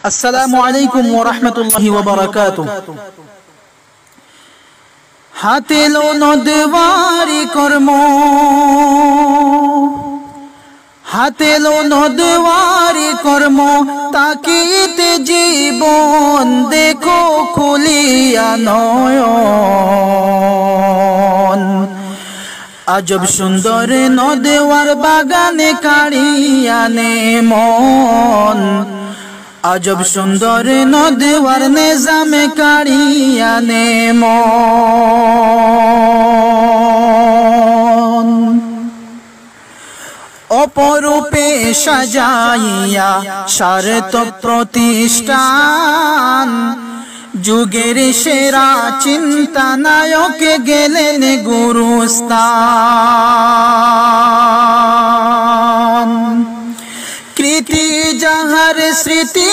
আসসালামু আলাইকুম ওয়া রাহমাতুল্লাহি ওয়া বারাকাতুহু। হাতে লো নদওয়ারি কর্ম, হাতে লো নদওয়ারি কর্ম, তাকিতে জীবন দেখো খুলিয়া নয়ন। আজব সুন্দর নদওয়ার বাগানে কাড়িয়ানে মন, আজব সুন্দর নদওয়ার নিজামে কাড়িয়ানে মন। অপরূপে সাজাইয়া সার্থক প্রতিষ্ঠান, যুগের সেরা চিন্তা নায়ক গেলেন গুরুস্থান। কৃতি যাহার স্মৃতি